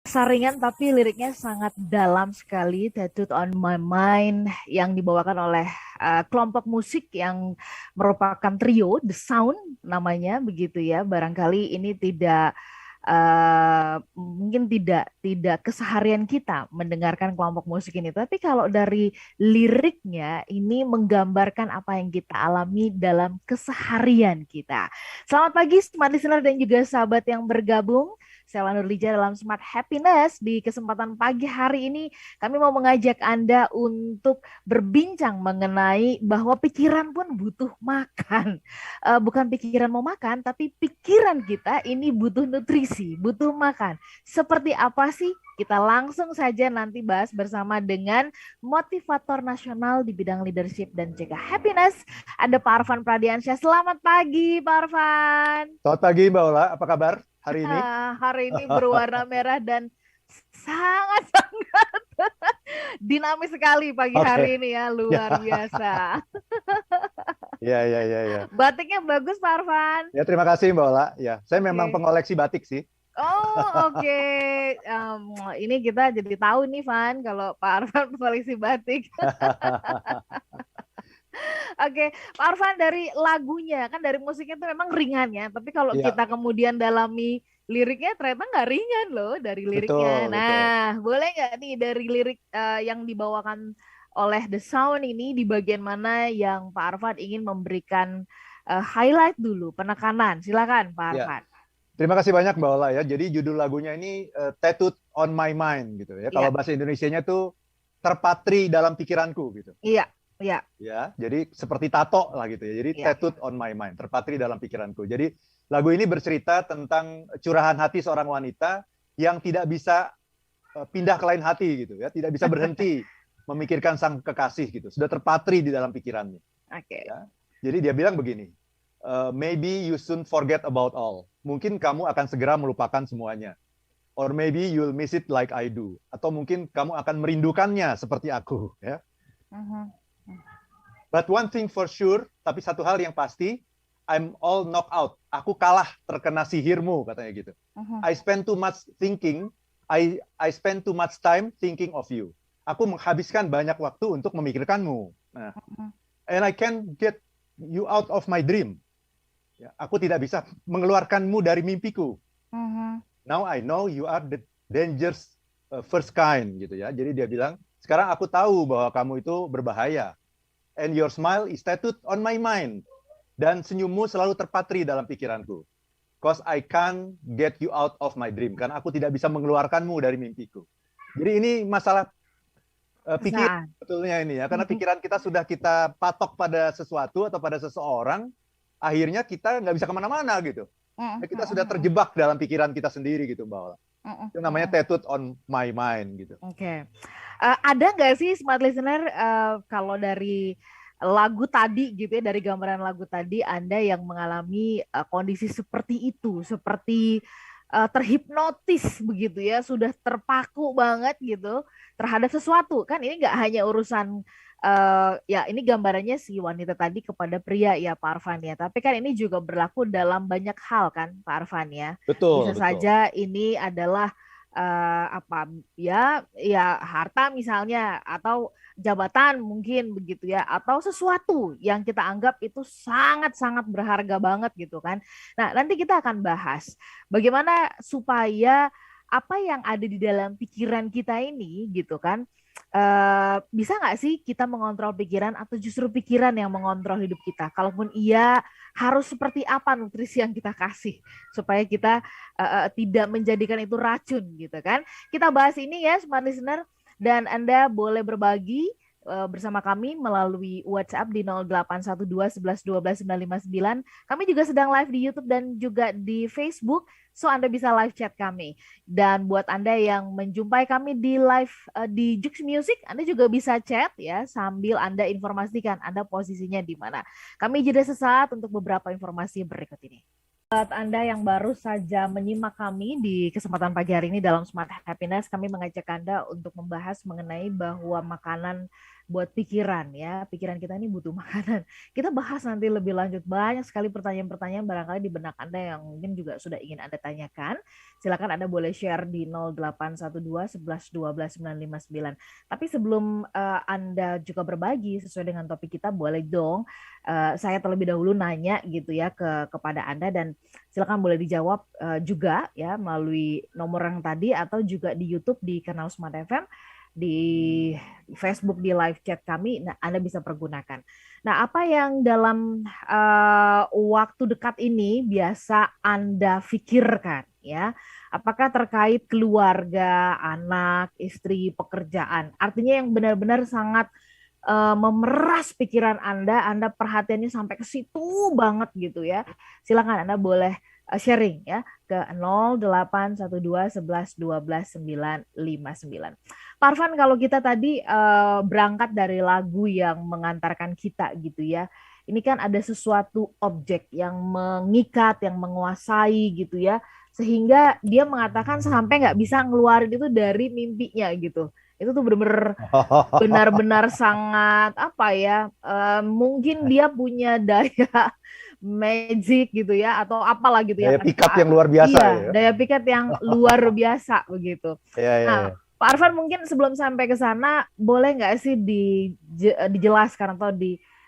Saringan tapi liriknya sangat dalam sekali. Tattooed on My Mind yang dibawakan oleh kelompok musik yang merupakan trio The Sound namanya begitu ya. Barangkali ini tidak mungkin tidak keseharian kita mendengarkan kelompok musik ini, tapi kalau dari liriknya ini menggambarkan apa yang kita alami dalam keseharian kita. Selamat pagi smart listener dan juga sahabat yang bergabung. Saya Lana Nurlija dalam Smart Happiness. Di kesempatan pagi hari ini kami mau mengajak Anda untuk berbincang mengenai bahwa pikiran pun butuh makan. Bukan pikiran mau makan, tapi pikiran kita ini butuh nutrisi, butuh makan. Seperti apa sih? Kita langsung saja nanti bahas bersama dengan motivator nasional di bidang leadership dan juga happiness. Ada Pak Arfan Pradiansyah. Selamat pagi, Pak Arfan. Selamat pagi Mbak Ola, apa kabar hari ini? Hari ini berwarna merah dan sangat-sangat dinamis sekali pagi Oke, hari ini ya, ya, luar biasa. ya. Batiknya bagus, Pak Arfan. Ya terima kasih Mbak Ola. Ya, saya memang Oke. pengoleksi batik sih. Oh, oke. Em, ini kita jadi tahu nih, Van, kalau Pak Arfan koleksi batik. Oke, Pak Arfan, dari lagunya, kan dari musiknya itu memang ringan ya, tapi kalau Ya, kita kemudian dalami liriknya ternyata nggak ringan loh dari liriknya. betul. Nah, boleh nggak nih dari lirik yang dibawakan oleh The Sound ini di bagian mana yang Pak Arfan ingin memberikan highlight dulu, penekanan. Silakan, Pak Ya, Arfan. terima kasih banyak Mbak Ola ya. Jadi judul lagunya ini Tattooed on My Mind gitu ya. Kalau Iya, bahasa Indonesianya tuh terpatri dalam pikiranku gitu. iya, iya, Ya, jadi seperti tato lah gitu ya. Jadi iya. tattooed on my mind, terpatri dalam pikiranku. Jadi lagu ini bercerita tentang curahan hati seorang wanita yang tidak bisa pindah ke lain hati gitu ya, tidak bisa berhenti memikirkan sang kekasih gitu, sudah terpatri di dalam pikirannya. Oke. Ya. Jadi dia bilang begini, maybe you soon forget about all. Mungkin kamu akan segera melupakan semuanya. Or maybe you'll miss it like I do. Atau mungkin kamu akan merindukannya seperti aku. Ya. Mhm, But one thing for sure, tapi satu hal yang pasti, I'm all knocked out. Aku kalah terkena sihirmu, katanya gitu. mhm, I spend too much thinking, I spend too much time thinking of you. Aku menghabiskan banyak waktu untuk memikirkanmu. Nah, mhm, and I can't get you out of my dream. Ya, aku tidak bisa mengeluarkanmu dari mimpiku. mhm. Now I know you are the dangerous first kind gitu ya. Jadi dia bilang, sekarang aku tahu bahwa kamu itu berbahaya. And your smile is tattooed on my mind. Dan senyummu selalu terpatri dalam pikiranku. Cause I can't get you out of my dream. Karena aku tidak bisa mengeluarkanmu dari mimpiku. Jadi ini masalah pikiran Perasaan. sebetulnya ini ya. Karena Mhm, pikiran kita sudah kita patok pada sesuatu atau pada seseorang, akhirnya kita nggak bisa kemana-mana gitu. mhm, Ya, kita sudah mhm, terjebak dalam pikiran kita sendiri gitu Mbak Ola. mhm, Itu namanya mhm. tattooed on my mind gitu. Oke. Ada nggak sih smart listener kalau dari lagu tadi gitu ya, dari gambaran lagu tadi Anda yang mengalami kondisi seperti itu, seperti terhipnotis begitu ya, sudah terpaku banget gitu terhadap sesuatu. Kan ini nggak hanya urusan ya ini gambarannya si wanita tadi kepada pria ya Pak Arfan ya, tapi kan ini juga berlaku dalam banyak hal kan Pak Arfan ya. Bisa Betul, betul. saja ini adalah apa ya ya harta misalnya atau jabatan mungkin begitu ya atau sesuatu yang kita anggap itu sangat-sangat berharga banget gitu kan. Nah, nanti kita akan bahas bagaimana supaya apa yang ada di dalam pikiran kita ini gitu kan bisa nggak sih kita mengontrol pikiran atau justru pikiran yang mengontrol hidup kita? Kalaupun iya, harus seperti apa nutrisi yang kita kasih supaya kita tidak menjadikan itu racun gitu kan. Kita bahas ini ya smart listener dan Anda boleh berbagi bersama kami melalui WhatsApp di 0812 11 12 959. Kami juga sedang live di YouTube dan juga di Facebook, so Anda bisa live chat kami. Dan buat Anda yang menjumpai kami di live di Jux Music, Anda juga bisa chat ya sambil Anda informasikan Anda posisinya di mana. Kami jeda sesaat untuk beberapa informasi berikut ini. Buat Anda yang baru saja menyimak kami di kesempatan pagi hari ini dalam Smart Happiness, kami mengajak Anda untuk membahas mengenai bahwa makanan buat pikiran ya. Pikiran kita ini butuh makanan. Kita bahas nanti lebih lanjut, banyak sekali pertanyaan-pertanyaan barangkali di benak Anda yang mungkin juga sudah ingin Anda tanyakan. Silakan Anda boleh share di 0812 11 12 959. Tapi sebelum Anda juga berbagi sesuai dengan topik kita, boleh dong saya terlebih dahulu nanya gitu ya kepada Anda, dan silakan boleh dijawab juga ya melalui nomor yang tadi atau juga di YouTube di kanal Smart FM, di Facebook di live chat kami. Nah, Anda bisa pergunakan. Nah, apa yang dalam waktu dekat ini biasa Anda pikirkan ya? Apakah terkait keluarga, anak, istri, pekerjaan? Artinya yang benar-benar sangat memeras pikiran Anda perhatiannya sampai ke situ banget gitu ya. Silakan Anda boleh sharing ya ke 0812 11 12 959. Pak Arfan, kalau kita tadi berangkat dari lagu yang mengantarkan kita gitu ya. Ini kan ada sesuatu objek yang mengikat, yang menguasai gitu ya. Sehingga dia mengatakan sampai nggak bisa ngeluarin itu dari mimpinya gitu. Itu tuh benar-benar sangat apa ya, mungkin dia punya daya magic gitu ya atau apalah gitu ya, Daya pikat yang luar biasa iya ya. daya pikat yang luar biasa begitu. Ya, ya, Nah, ya. Pak Arfan, mungkin sebelum sampai ke sana boleh nggak sih dijelaskan atau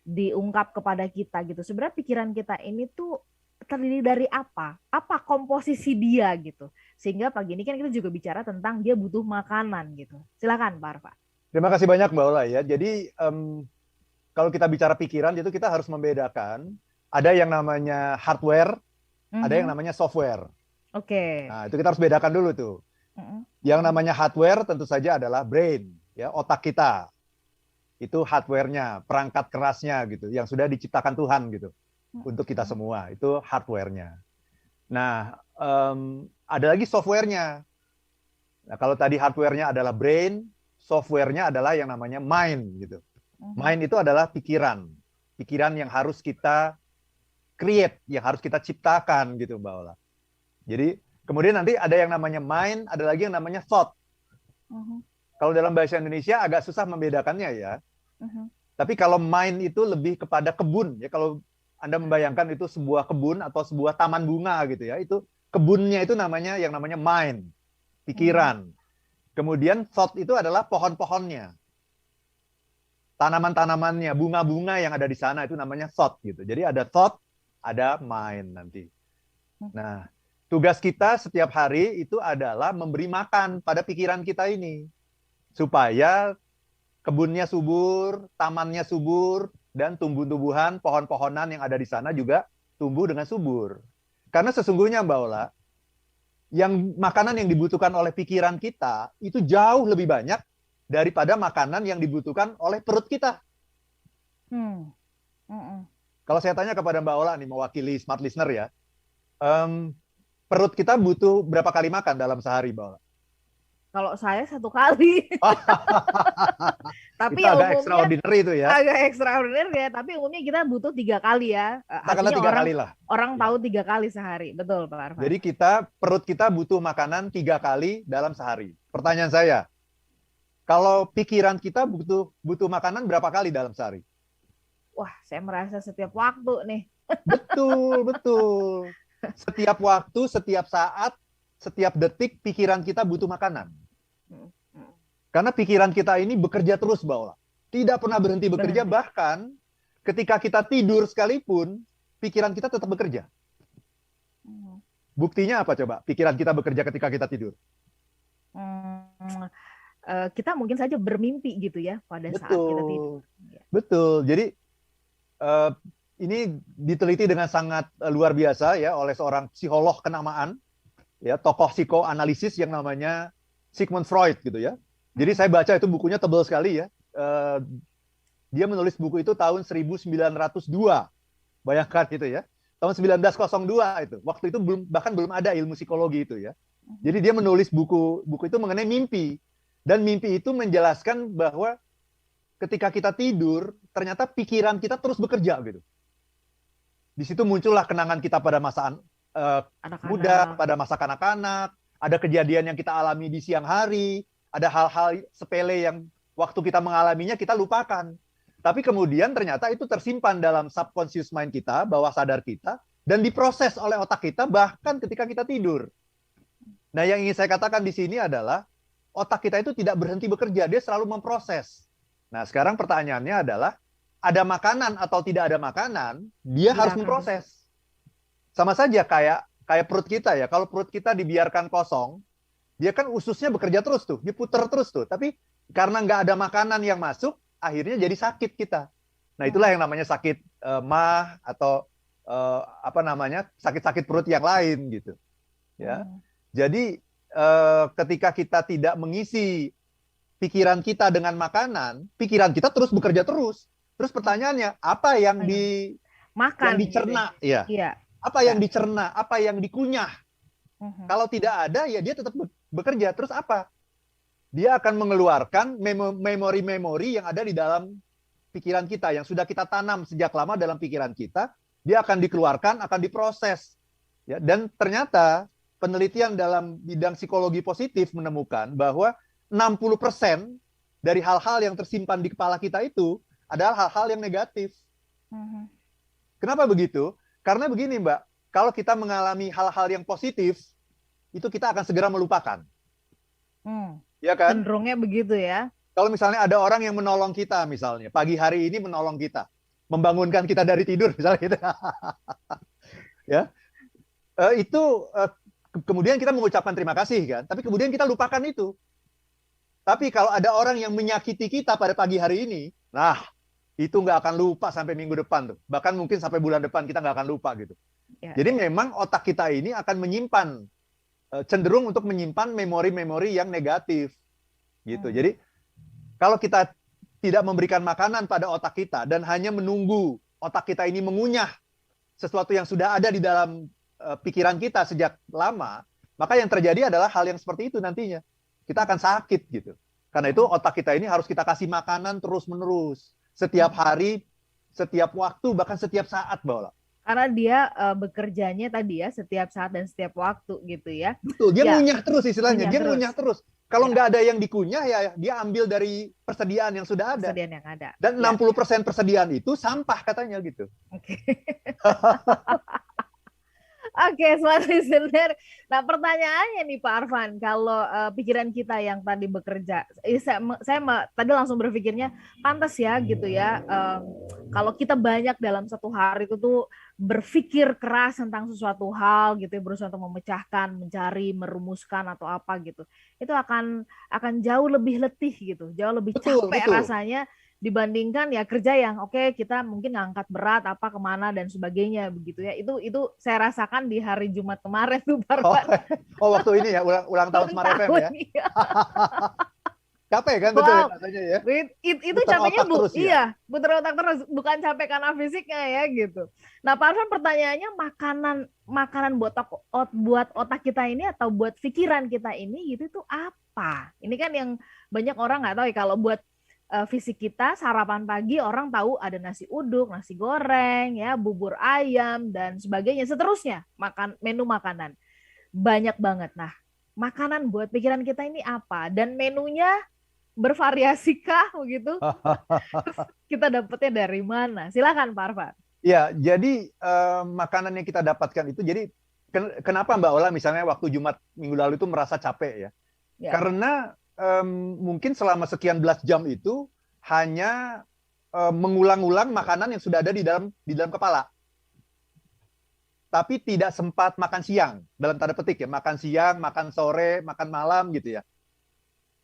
diungkap kepada kita gitu, sebenarnya pikiran kita ini tuh terdiri dari apa komposisi dia gitu, sehingga pagi ini kan kita juga bicara tentang dia butuh makanan gitu. Silakan Pak Arfan. Terima kasih banyak Mbak Ola ya. Jadi kalau kita bicara pikiran itu kita harus membedakan, ada yang namanya hardware, ada yang namanya software. Oke. Nah, itu kita harus bedakan dulu tuh. Yang namanya hardware tentu saja adalah brain, ya, otak kita. Itu hardware-nya, perangkat kerasnya gitu, yang sudah diciptakan Tuhan gitu untuk kita semua. Itu hardware-nya. Nah, ada lagi software-nya. Nah, kalau tadi hardware-nya adalah brain, software-nya adalah yang namanya mind gitu. Mind itu adalah pikiran. Pikiran yang harus kita create, yang harus kita ciptakan gitu, Mbak Ola. Jadi kemudian nanti ada yang namanya mind, ada lagi yang namanya thought. Kalau dalam bahasa Indonesia agak susah membedakannya ya. Tapi kalau mind itu lebih kepada kebun ya. Kalau Anda membayangkan itu sebuah kebun atau sebuah taman bunga gitu ya, itu kebunnya itu namanya yang namanya mind, pikiran. Kemudian thought itu adalah pohon-pohonnya, tanaman-tanamannya, bunga-bunga yang ada di sana, itu namanya thought gitu. Jadi ada thought, ada mind nanti. Nah, tugas kita setiap hari itu adalah memberi makan pada pikiran kita ini, supaya kebunnya subur, tamannya subur, dan tumbuh-tumbuhan, pohon-pohonan yang ada di sana juga tumbuh dengan subur. Karena sesungguhnya Mbak Ola, makanan yang dibutuhkan oleh pikiran kita itu jauh lebih banyak daripada makanan yang dibutuhkan oleh perut kita. Kalau saya tanya kepada Mbak Ola nih, mewakili Smart Listener ya, perut kita butuh berapa kali makan dalam sehari, Mbak Ola? Kalau saya 1 kali. Tapi itu agak umumnya extraordinary itu ya. Agak extraordinary ya, tapi umumnya kita butuh 3 kali ya. Katakanlah 3 kali lah. Orang tahu 3 kali sehari. Betul, Pak Arfan. Jadi perut kita butuh makanan 3 kali dalam sehari. Pertanyaan saya, kalau pikiran kita butuh makanan berapa kali dalam sehari? Wah, saya merasa setiap waktu nih. Betul, betul. Setiap waktu, setiap saat, setiap detik pikiran kita butuh makanan. Karena pikiran kita ini bekerja terus, Mbak Ola. Tidak pernah berhenti bekerja, bahkan ketika kita tidur sekalipun, pikiran kita tetap bekerja. Buktinya apa coba? Pikiran kita bekerja ketika kita tidur. Kita mungkin saja bermimpi gitu ya pada saat kita tidur. Betul. Jadi ini diteliti dengan sangat luar biasa ya oleh seorang psikolog kenamaan, ya, tokoh psikoanalisis yang namanya Sigmund Freud gitu ya. Jadi saya baca itu bukunya tebal sekali ya. Dia menulis buku itu tahun 1902. Bayangkan gitu ya. Tahun 1902 itu. Waktu itu bahkan belum ada ilmu psikologi itu ya. Jadi dia menulis buku itu mengenai mimpi. Dan mimpi itu menjelaskan bahwa ketika kita tidur, ternyata pikiran kita terus bekerja gitu. Di situ muncullah kenangan kita pada masa muda, pada masa kanak-kanak, ada kejadian yang kita alami di siang hari, ada hal-hal sepele yang waktu kita mengalaminya kita lupakan. Tapi kemudian ternyata itu tersimpan dalam subconscious mind kita, bawah sadar kita, dan diproses oleh otak kita bahkan ketika kita tidur. Nah, yang ingin saya katakan di sini adalah otak kita itu tidak berhenti bekerja, dia selalu memproses. Nah, sekarang pertanyaannya adalah ada makanan atau tidak ada makanan, dia harus memproses. Sama saja kayak perut kita ya. Kalau perut kita dibiarkan kosong, dia kan ususnya bekerja terus tuh, diputer terus tuh. Tapi karena nggak ada makanan yang masuk, akhirnya jadi sakit kita. Nah, itulah yang namanya sakit mah atau apa namanya sakit-sakit perut yang lain gitu. Ya. Jadi ketika kita tidak mengisi pikiran kita dengan makanan, pikiran kita terus bekerja terus. Terus pertanyaannya, apa yang makan, yang dicerna? Gitu. Ya. Iya. Apa yang dicerna? Apa yang dikunyah? Kalau tidak ada, ya dia tetap bekerja. Terus apa? Dia akan mengeluarkan memori-memori yang ada di dalam pikiran kita, yang sudah kita tanam sejak lama dalam pikiran kita. Dia akan dikeluarkan, akan diproses. Ya, dan ternyata penelitian dalam bidang psikologi positif menemukan bahwa 60% dari hal-hal yang tersimpan di kepala kita itu adalah hal-hal yang negatif. Kenapa begitu? Karena begini, Mbak, kalau kita mengalami hal-hal yang positif, itu kita akan segera melupakan. Ya kan? Cenderungnya begitu ya. Kalau misalnya ada orang yang menolong kita, misalnya, pagi hari ini menolong kita, membangunkan kita dari tidur, misalnya gitu. Ya, itu kemudian kita mengucapkan terima kasih kan, tapi kemudian kita lupakan itu. Tapi kalau ada orang yang menyakiti kita pada pagi hari ini, nah itu nggak akan lupa sampai minggu depan tuh. Bahkan mungkin sampai bulan depan kita nggak akan lupa gitu. Ya, jadi memang otak kita ini akan menyimpan, cenderung untuk menyimpan memori-memori yang negatif gitu. Jadi kalau kita tidak memberikan makanan pada otak kita dan hanya menunggu otak kita ini mengunyah sesuatu yang sudah ada di dalam pikiran kita sejak lama, maka yang terjadi adalah hal yang seperti itu nantinya. Kita akan sakit gitu. Karena itu otak kita ini harus kita kasih makanan terus-menerus. Setiap hari, setiap waktu, bahkan setiap saat, Mbak Ola. Karena dia bekerjanya tadi ya, setiap saat dan setiap waktu gitu ya. Betul, dia ngunyah terus istilahnya. Dia ngunyah terus. Kalau nggak ada yang dikunyah, ya dia ambil dari persediaan yang sudah ada. Persediaan yang ada. Dan 60% persediaan itu sampah katanya gitu. Oke. Oke, smart listener. Nah, pertanyaannya nih Pak Arfan, kalau pikiran kita yang tadi bekerja, saya tadi langsung berpikirnya pantas ya gitu ya. Kalau kita banyak dalam satu hari itu tuh berpikir keras tentang sesuatu hal gitu, berusaha untuk memecahkan, mencari, merumuskan atau apa gitu, itu akan jauh lebih letih gitu, jauh lebih capek rasanya dibandingkan ya kerja yang oke, kita mungkin ngangkat berat apa kemana dan sebagainya begitu ya. Itu saya rasakan di hari Jumat kemarin tuh Pak. Waktu ini ya ulang tahun Smart FM ya. Iya. Capek kan betul ya rasanya ya. Itu capeknya iya, putar otak terus, bukan capek karena fisiknya ya gitu. Nah, Pak Arfan, pertanyaannya makanan buat otak kita ini atau buat pikiran kita ini gitu itu apa? Ini kan yang banyak orang nggak tahu ya. Kalau buat fisik kita, sarapan pagi orang tahu ada nasi uduk, nasi goreng, ya, bubur ayam dan sebagainya. Seterusnya menu makanan banyak banget. Nah, makanan buat pikiran kita ini apa? Dan menunya bervariasikah begitu? Kita dapatnya dari mana? Silakan Pak Arfan. Ya, jadi makanan yang kita dapatkan itu, jadi kenapa Mbak Ola misalnya waktu Jumat minggu lalu itu merasa capek ya? Karena mungkin selama sekian belas jam itu hanya mengulang-ulang makanan yang sudah ada di dalam kepala. Tapi tidak sempat makan siang, dalam tanda petik ya, makan siang, makan sore, makan malam gitu ya.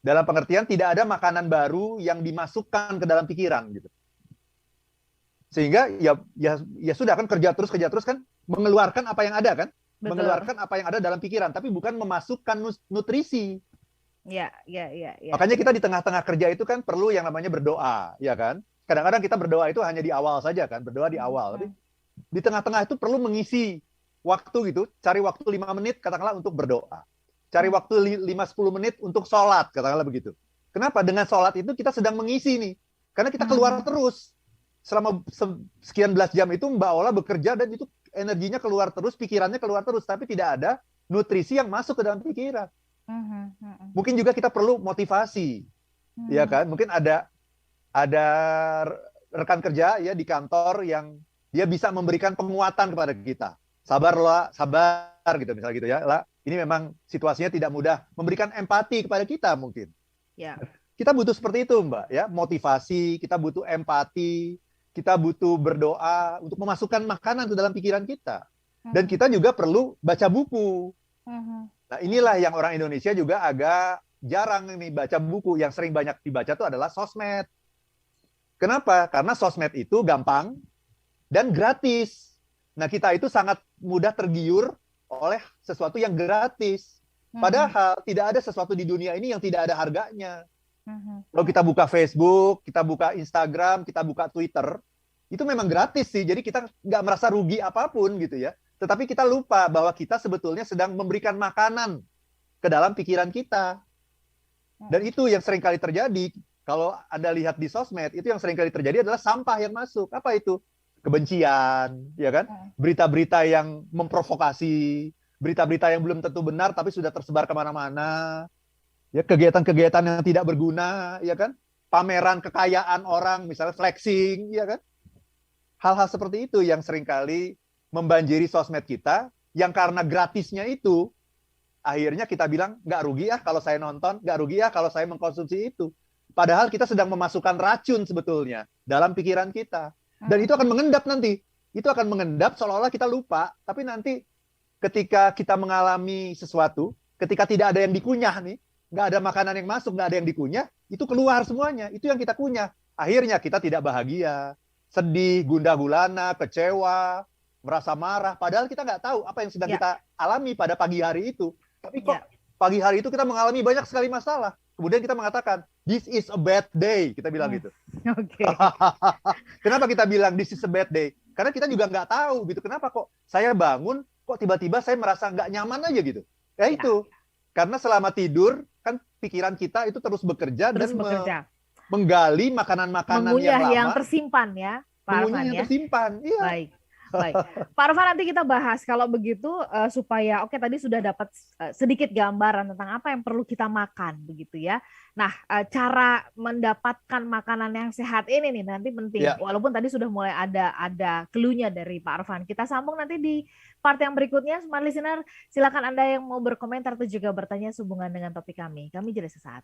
Dalam pengertian tidak ada makanan baru yang dimasukkan ke dalam pikiran gitu. Sehingga ya sudah kan kerja terus kan mengeluarkan apa yang ada kan? Betul. Mengeluarkan apa yang ada dalam pikiran, tapi bukan memasukkan nutrisi. Ya. Makanya kita di tengah-tengah kerja itu kan perlu yang namanya berdoa, ya kan? Kadang-kadang kita berdoa itu hanya di awal saja kan, berdoa di awal. Tapi di tengah-tengah itu perlu mengisi waktu gitu, cari waktu 5 menit katakanlah untuk berdoa. Cari waktu 5-10 menit untuk sholat, katakanlah begitu. Kenapa? Dengan sholat itu kita sedang mengisi nih. Karena kita keluar terus. Selama sekian belas jam itu Mbak Ola bekerja dan itu energinya keluar terus, pikirannya keluar terus, tapi tidak ada nutrisi yang masuk ke dalam pikiran. Mungkin juga kita perlu motivasi. ya kan? Mungkin ada rekan kerja ya di kantor yang dia bisa memberikan penguatan kepada kita. Sabarlah, sabar gitu misalnya gitu ya. Lah, ini memang situasinya tidak mudah. Memberikan empati kepada kita mungkin. Ya. Kita butuh seperti itu, Mbak, ya. Motivasi, kita butuh empati, kita butuh berdoa untuk memasukkan makanan ke dalam pikiran kita. Dan kita juga perlu baca buku. Nah, inilah yang orang Indonesia juga agak jarang nih baca buku. Yang sering banyak dibaca itu adalah sosmed. Kenapa? Karena sosmed itu gampang dan gratis. Nah, kita itu sangat mudah tergiur oleh sesuatu yang gratis. Padahal tidak ada sesuatu di dunia ini yang tidak ada harganya. Kalau kita buka Facebook, kita buka Instagram, kita buka Twitter, itu memang gratis sih. Jadi kita nggak merasa rugi apapun gitu ya. Tetapi kita lupa bahwa kita sebetulnya sedang memberikan makanan ke dalam pikiran kita. Dan itu yang sering kali terjadi. Kalau Anda lihat di sosmed, itu yang sering kali terjadi adalah sampah yang masuk. Apa itu? Kebencian, ya kan? Berita-berita yang memprovokasi, berita-berita yang belum tentu benar tapi sudah tersebar kemana-mana. Ya, kegiatan-kegiatan yang tidak berguna, ya kan? Pameran kekayaan orang, misalnya flexing, ya kan? Hal-hal seperti itu yang seringkali membanjiri sosmed kita, yang karena gratisnya itu, akhirnya kita bilang, nggak rugi ya kalau saya nonton, nggak rugi ya kalau saya mengkonsumsi itu. Padahal kita sedang memasukkan racun sebetulnya dalam pikiran kita. Dan itu akan mengendap nanti. Itu akan mengendap seolah-olah kita lupa, tapi nanti ketika kita mengalami sesuatu, ketika tidak ada yang dikunyah nih, nggak ada makanan yang masuk, nggak ada yang dikunyah, itu keluar semuanya. Itu yang kita kunyah. Akhirnya kita tidak bahagia, sedih, gundah gulana, kecewa, merasa marah. Padahal kita nggak tahu apa yang sedang kita alami pada pagi hari itu. Tapi kok pagi hari itu kita mengalami banyak sekali masalah. Kemudian kita mengatakan, this is a bad day. Kita bilang gitu. Oke. Kenapa kita bilang this is a bad day? Karena kita juga nggak tahu gitu. Kenapa kok saya bangun, kok tiba-tiba saya merasa nggak nyaman aja gitu. Ya itu. Karena selama tidur, kan pikiran kita itu terus bekerja dan menggali makanan-makanan yang lama. Yang tersimpan ya, Pak Arfan ya. Tersimpan, iya. Baik. Baik, Pak Arfan, nanti kita bahas kalau begitu supaya tadi sudah dapat sedikit gambaran tentang apa yang perlu kita makan begitu ya. Nah, cara mendapatkan makanan yang sehat ini nih nanti penting. Walaupun tadi sudah mulai ada clue-nya dari Pak Arfan. Kita sambung nanti di part yang berikutnya. Smart Listener, silakan Anda yang mau berkomentar atau juga bertanya sehubungan dengan topik kami. Kami jeda sesaat.